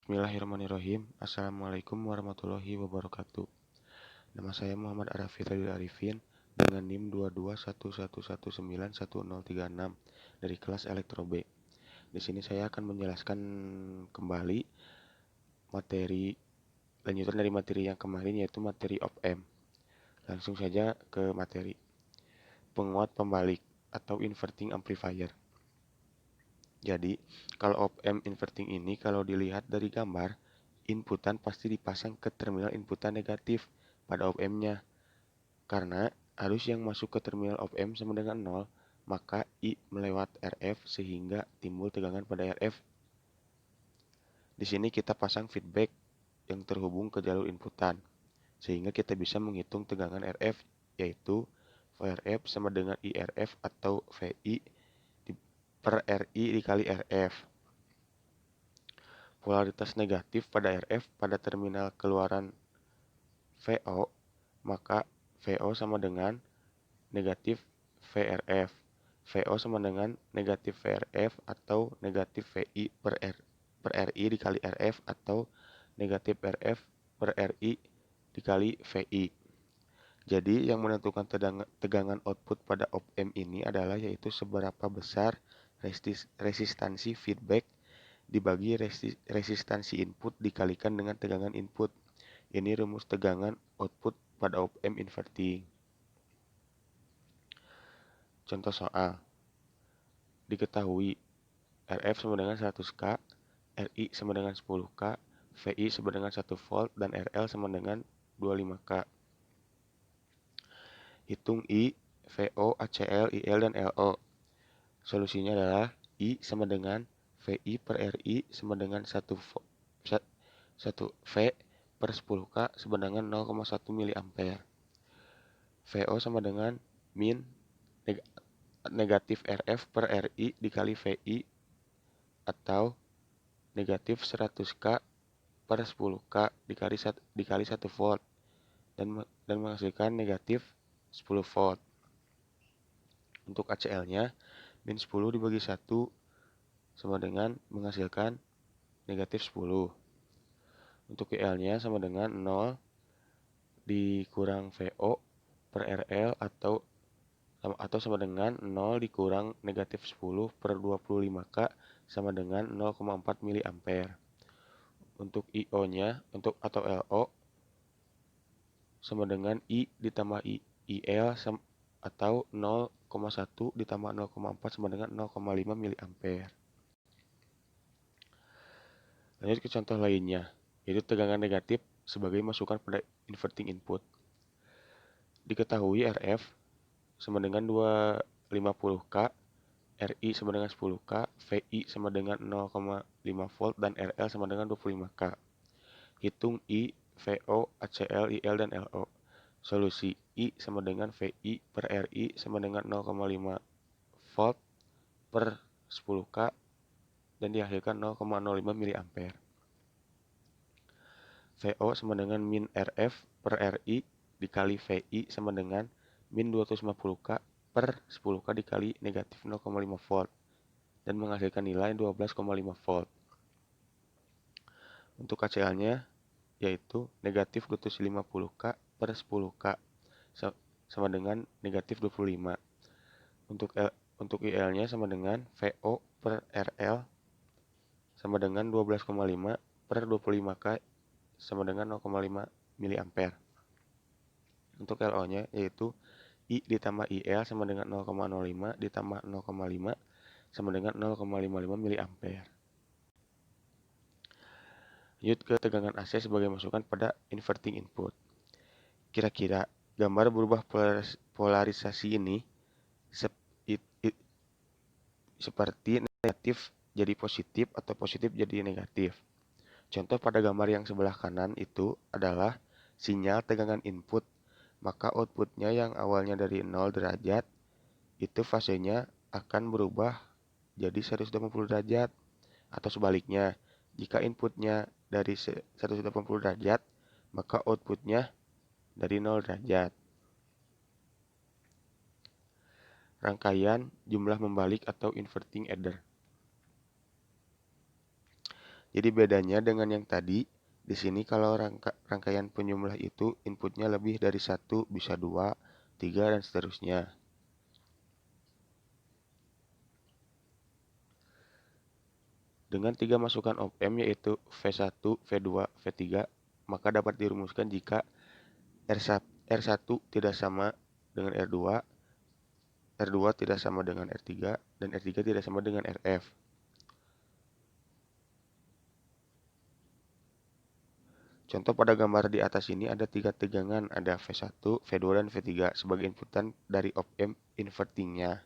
Bismillahirrahmanirrahim. Assalamualaikum warahmatullahi wabarakatuh. Nama saya Muhammad Arifin dengan NIM 22111911036 dari kelas Elektro B. Di sini saya akan menjelaskan kembali materi lanjutan dari materi yang kemarin, yaitu materi op-amp. Langsung saja ke materi. Penguat pembalik atau inverting amplifier. Jadi, kalau op-amp inverting ini kalau dilihat dari gambar, inputan pasti dipasang ke terminal inputan negatif pada op-amp-nya. Karena arus yang masuk ke terminal op-amp sama dengan 0, maka I melewat RF sehingga timbul tegangan pada RF. Di sini kita pasang feedback yang terhubung ke jalur inputan, sehingga kita bisa menghitung tegangan RF, yaitu VRF sama dengan IRF atau VI per RI dikali RF. Polaritas negatif pada RF pada terminal keluaran VO, maka VO sama dengan negatif VRF. VO sama dengan negatif VRF atau negatif VI per RI dikali RF atau negatif RF per RI dikali VI. Jadi yang menentukan tegangan output pada op-amp ini adalah yaitu seberapa besar resistansi feedback dibagi resistansi input dikalikan dengan tegangan input. Ini rumus tegangan output pada op-amp inverting. Contoh soal. Diketahui RF sama dengan 100K, RI sama dengan 10K, VI sama dengan 1 volt, dan RL sama dengan 25K. Hitung I, VO, ACL, IL, dan LO. Solusinya adalah I sama dengan VI per RI sama dengan 1 V per 10K sama dengan 0,1 mA. VO sama dengan min negatif RF per RI dikali VI atau negatif 100K per 10K dikali 1 volt dan menghasilkan negatif 10 volt. Untuk ACL-nya min 10 dibagi 1 sama dengan menghasilkan negatif 10. Untuk IL-nya sama dengan 0 dikurang VO per RL atau sama dengan 0 dikurang negatif 10 per 25K sama dengan 0,4 mA. Untuk IO-nya atau LO sama dengan I ditambah IL atau 0,1 ditambah 0,4 sama dengan 0,5 mA. Lanjut ke contoh lainnya, yaitu tegangan negatif sebagai masukan pada inverting input. Diketahui RF sama dengan 250K, RI sama dengan 10K, VI sama dengan 0,5 volt, dan RL sama dengan 25K. Hitung I, VO, ACL, IL, dan LO. Solusi I sama dengan VI per RI sama dengan 0,5 volt per 10K dan dihasilkan 0,05 mA. VO sama dengan min RF per RI dikali VI sama dengan min 250K per 10K dikali negatif 0,5 volt dan menghasilkan nilai 12,5 volt. Untuk ACL-nya yaitu negatif 250K per 10K sama dengan negatif 25. Untuk IL-nya sama dengan VO per RL sama dengan 12,5 per 25K sama dengan 0,5 mA. Untuk LO-nya yaitu I ditambah IL sama dengan 0,05 ditambah 0,5 sama dengan 0,55 mA. Lanjut ke tegangan AC sebagai masukan pada inverting input. Kira-kira gambar berubah polarisasi ini seperti negatif jadi positif atau positif jadi negatif. Contoh pada gambar yang sebelah kanan itu adalah sinyal tegangan input, maka outputnya yang awalnya dari 0 derajat, itu fasenya akan berubah jadi 180 derajat. Atau sebaliknya, jika inputnya dari 180 derajat, maka outputnya dari 0 derajat. Rangkaian jumlah membalik atau inverting adder. Jadi bedanya dengan yang tadi, di sini kalau rangkaian penjumlah itu inputnya lebih dari satu, bisa 2, 3, dan seterusnya. Dengan 3 masukan op-amp yaitu V1, V2, V3, maka dapat dirumuskan jika R1 tidak sama dengan R2, R2 tidak sama dengan R3, dan R3 tidak sama dengan RF. Contoh pada gambar di atas ini ada 3 tegangan, ada V1, V2, dan V3 sebagai inputan dari op-amp invertingnya.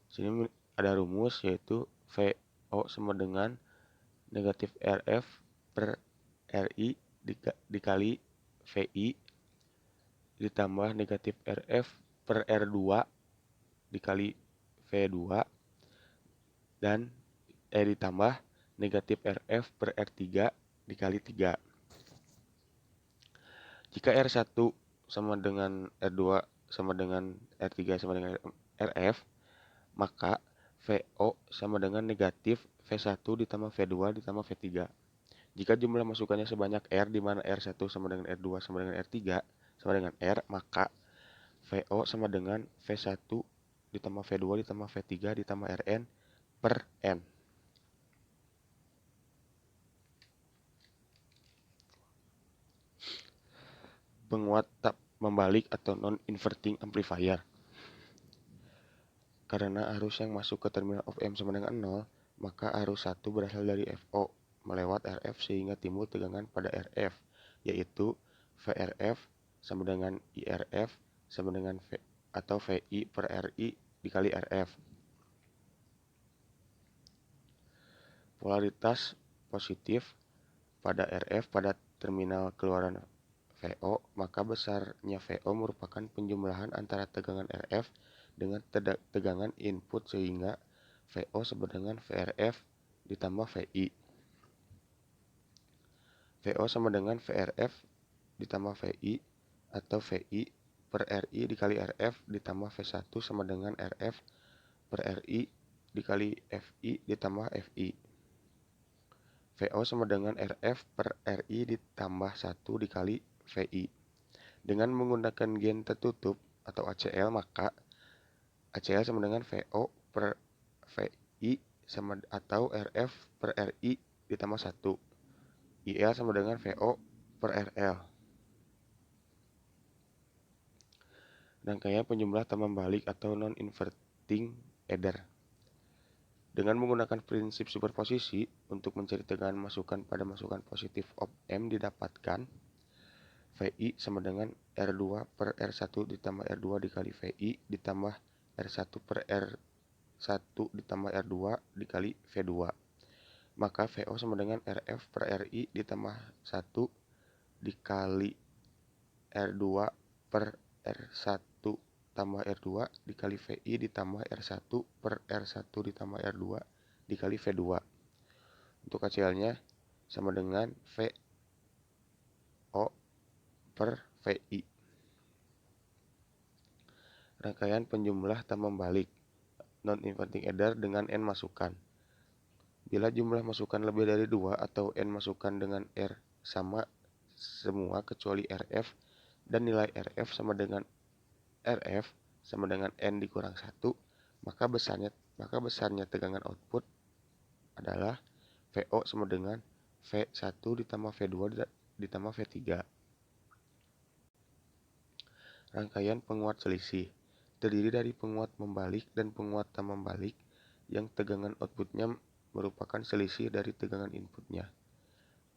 Sini ada rumus yaitu VO sama dengan negatif RF per RI dikali VI ditambah negatif RF per R2 dikali V2 dan ditambah negatif RF per R3 dikali 3. Jika R1 sama dengan R2 sama dengan R3 sama dengan RF, maka VO sama dengan negatif V1 ditambah V2 ditambah V3. Jika jumlah masukannya sebanyak R di mana R1 sama dengan R2 sama dengan R3 sama dengan R, maka VO sama dengan V1 ditambah V2 ditambah V3 ditambah Rn per N. Penguat tak membalik atau non-inverting amplifier. Karena arus yang masuk ke terminal op-amp sama dengan 0, maka arus 1 berasal dari FO melewat RF sehingga timbul tegangan pada RF, yaitu VRF sama dengan IRF sama dengan V atau VI per RI dikali RF. Polaritas positif pada RF pada terminal keluaran VO, maka besarnya VO merupakan penjumlahan antara tegangan RF dengan tegangan input sehingga VO sama dengan VRF ditambah VI. VO sama dengan VRF ditambah VI atau VI per RI dikali RF ditambah V1 sama dengan RF per RI dikali FI ditambah FI. VO sama dengan RF per RI ditambah 1 dikali VI. Dengan menggunakan gain tertutup atau ACL, maka ACL sama dengan VO per VI sama atau RF per RI ditambah 1. IL sama dengan VO per RL. Rangkaian penjumlah tambah balik atau non-inverting adder. Dengan menggunakan prinsip superposisi untuk mencari tegangan masukan pada masukan positif op-amp didapatkan VI sama dengan R2 per R1 ditambah R2 dikali VI ditambah R1 per R1 ditambah R2 dikali V2. Maka VO sama dengan RF per RI ditambah 1 dikali R2 per R1 tambah R2 dikali VI ditambah R1 per R1 ditambah R2 dikali V2. Untuk hasilnya sama dengan VO per VI. Rangkaian penjumlah tambah balik non-inverting adder dengan N masukan. Bila jumlah masukan lebih dari 2 atau N masukan dengan R sama semua kecuali RF dan nilai RF sama dengan RF sama dengan N dikurang 1, maka besarnya tegangan output adalah VO sama dengan V1 ditambah V2 ditambah V3. Rangkaian penguat selisih terdiri dari penguat membalik dan penguat tak membalik yang tegangan outputnya merupakan selisih dari tegangan inputnya.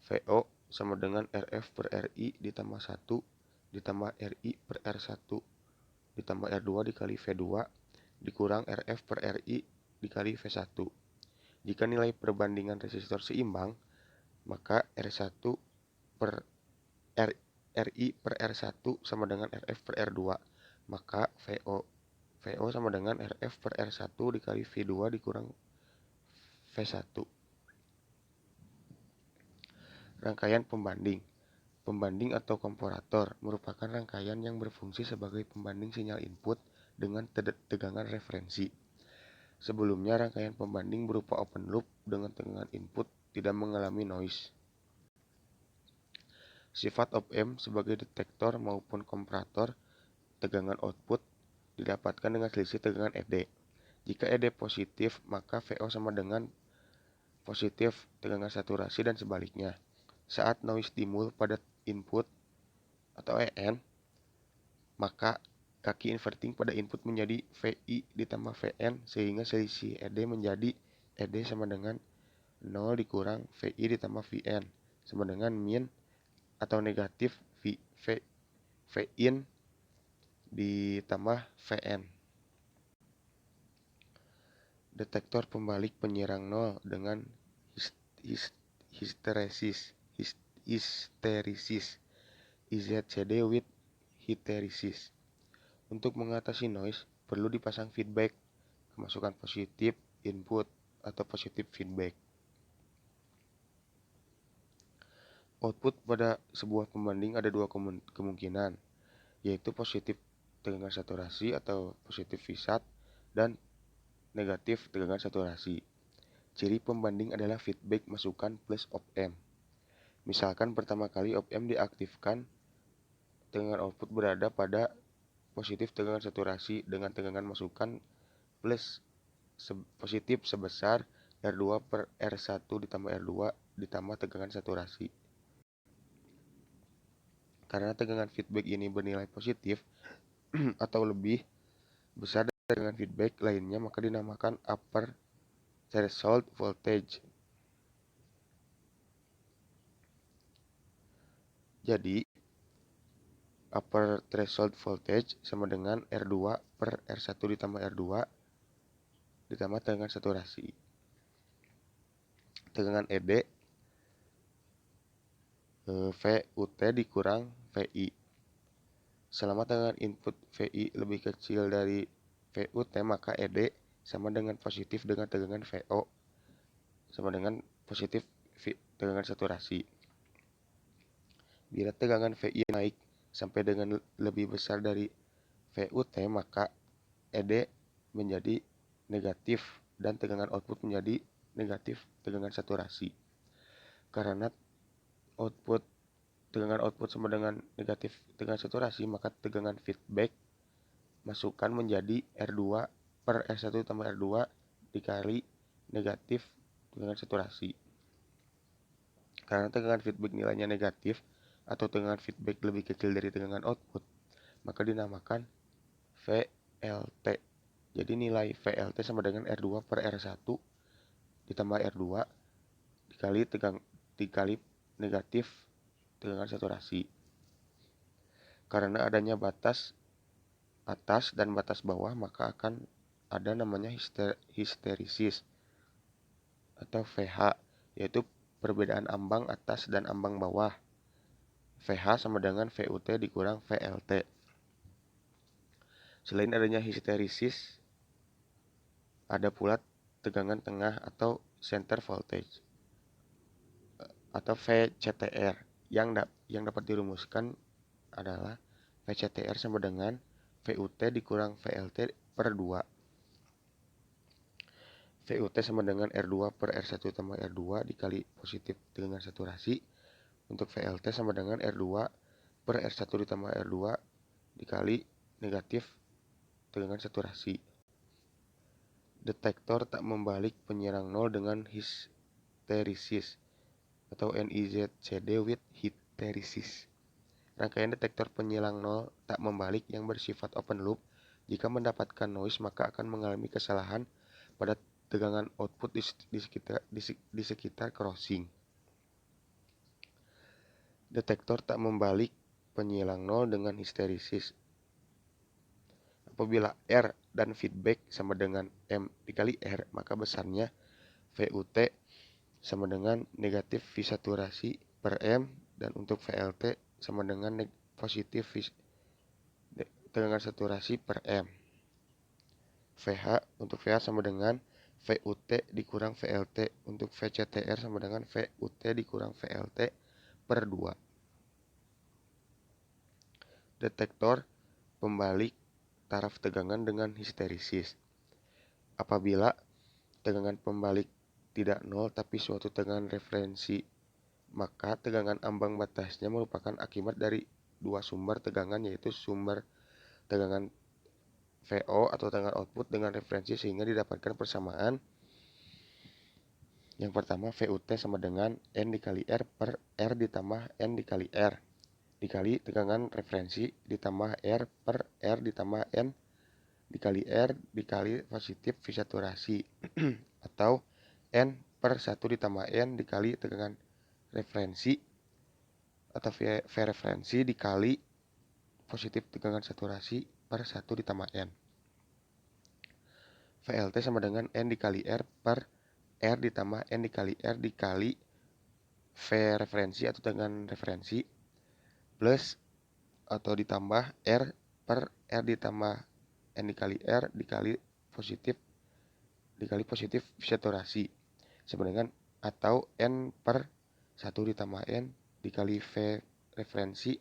VO sama dengan RF per RI ditambah 1 ditambah RI per R1 ditambah R2 dikali V2 dikurang RF per RI dikali V1. Jika nilai perbandingan resistor seimbang, maka R1 per RI per R1 sama dengan RF per R2, maka VO sama dengan RF per R1 dikali V2 dikurang V1. Rangkaian pembanding. Pembanding atau komparator merupakan rangkaian yang berfungsi sebagai pembanding sinyal input dengan tegangan referensi. Sebelumnya, rangkaian pembanding berupa open loop dengan tegangan input tidak mengalami noise. Sifat op-amp sebagai detektor maupun komparator tegangan output didapatkan dengan selisih tegangan ED. Jika ED positif, maka VO sama dengan positif tegangan saturasi dan sebaliknya. Saat noise timbul pada input atau EN, maka kaki inverting pada input menjadi VI ditambah VN sehingga selisih ED menjadi ED sama dengan 0 dikurang VI ditambah VN sama dengan min atau negatif Vin ditambah Vn. Detektor pembalik penyerang 0 dengan hysteresis IZCD with hysteresis. Untuk mengatasi noise, perlu dipasang feedback, kemasukan positif input atau positif feedback. Output pada sebuah pembanding ada dua kemungkinan, yaitu positif tegangan saturasi atau positif Vsat dan negatif tegangan saturasi. Ciri pembanding adalah feedback masukan plus op-amp. Misalkan pertama kali op-amp diaktifkan, tegangan output berada pada positif tegangan saturasi dengan tegangan masukan plus positif sebesar R2 per R1 ditambah R2 ditambah tegangan saturasi. Karena tegangan feedback ini bernilai positif atau lebih besar dari tegangan feedback lainnya, maka dinamakan upper threshold voltage. Jadi, upper threshold voltage sama dengan R2 per R1 ditambah R2 ditambah tegangan saturasi. Tegangan ED VUT dikurang VI. Selama tegangan input VI lebih kecil dari VUT, maka ED sama dengan positif dengan tegangan VO sama dengan positif tegangan saturasi. Bila tegangan VI naik sampai dengan lebih besar dari VUT, maka ED menjadi negatif dan tegangan output menjadi negatif tegangan saturasi. Karena tegangan output sama dengan negatif tegangan saturasi, maka tegangan feedback masukan menjadi R2 per R1 tambah R2 dikali negatif tegangan saturasi. Karena tegangan feedback nilainya negatif atau tegangan feedback lebih kecil dari tegangan output, maka dinamakan VLT. Jadi nilai VLT sama dengan R2 per R1 ditambah R2 dikali negatif tegangan saturasi. Karena adanya batas atas dan batas bawah, maka akan ada namanya hysteresis atau VH, yaitu perbedaan ambang atas dan ambang bawah. VH sama dengan VUT dikurang VLT. Selain adanya hysteresis, ada pula tegangan tengah atau center voltage atau VCTR yang dapat dirumuskan adalah VCTR sama dengan VUT dikurang VLT per 2. VUT sama dengan R2 per R1 tambah R2 dikali positif tegangan saturasi. Untuk VLT sama dengan R2 per R1 ditambah R2 dikali negatif tegangan saturasi. Detektor tak membalik penyerang 0 dengan hysteresis atau NIZCD with hysteresis. Rangkaian detektor penyilang 0 tak membalik yang bersifat open loop jika mendapatkan noise, maka akan mengalami kesalahan pada tegangan output di sekitar crossing. Detektor tak membalik penyilang 0 dengan hysteresis. Apabila R dan feedback sama dengan M dikali R, maka besarnya VUT sama dengan negatif V saturasi per M, dan untuk VLT sama dengan positif tegangan saturasi per M. VH untuk VH sama dengan VUT dikurang VLT. Untuk VCTR sama dengan VUT dikurang VLT per 2. Detektor pembalik taraf tegangan dengan hysteresis. Apabila tegangan pembalik tidak nol tapi suatu tegangan referensi, maka tegangan ambang batasnya merupakan akibat dari dua sumber tegangan, yaitu sumber tegangan VO atau tegangan output dengan referensi, sehingga didapatkan persamaan. Yang pertama, VUT sama dengan N dikali R per R ditambah N dikali R dikali tegangan referensi ditambah R per R ditambah N dikali R dikali positif V saturasi atau N per 1 ditambah N dikali tegangan referensi atau V referensi dikali positif tegangan saturasi per 1 ditambah N. VLT sama dengan N dikali R per R ditambah N dikali R dikali V referensi atau tegangan referensi plus atau ditambah R per R ditambah N dikali R dikali positif saturasi sama dengan atau N per 1 ditambah N dikali V referensi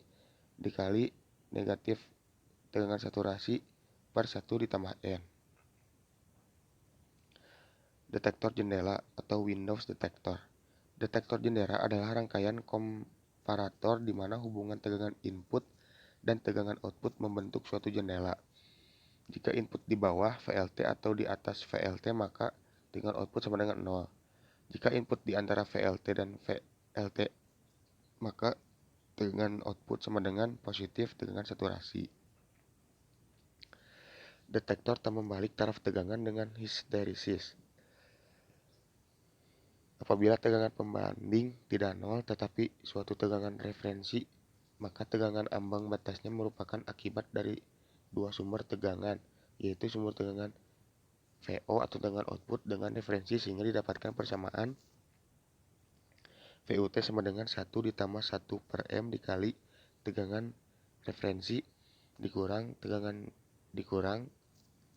dikali negatif tegangan saturasi per 1 ditambah N. Detektor jendela atau Windows detector. Detektor jendela adalah rangkaian komparator di mana hubungan tegangan input dan tegangan output membentuk suatu jendela. Jika input di bawah VLT atau di atas VLT, maka tegangan output sama dengan 0. Jika input di antara VLT dan VLT, maka tegangan output sama dengan positif tegangan saturasi. Detektor tak membalik taraf tegangan dengan histeresis. Apabila tegangan pembanding tidak nol tetapi suatu tegangan referensi, maka tegangan ambang batasnya merupakan akibat dari dua sumber tegangan, yaitu sumber tegangan VO atau tegangan output dengan referensi, sehingga didapatkan persamaan VUT sama dengan 1 ditambah 1 per M dikali tegangan referensi dikurang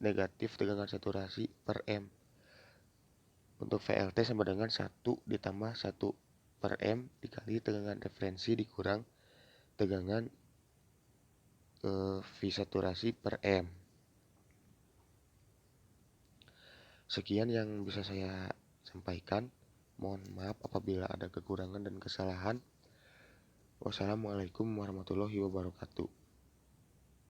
negatif tegangan saturasi per M. Untuk VLT sama dengan 1 ditambah 1 per M dikali tegangan referensi dikurang tegangan V saturasi per M. Sekian yang bisa saya sampaikan. Mohon maaf apabila ada kekurangan dan kesalahan. Wassalamualaikum warahmatullahi wabarakatuh.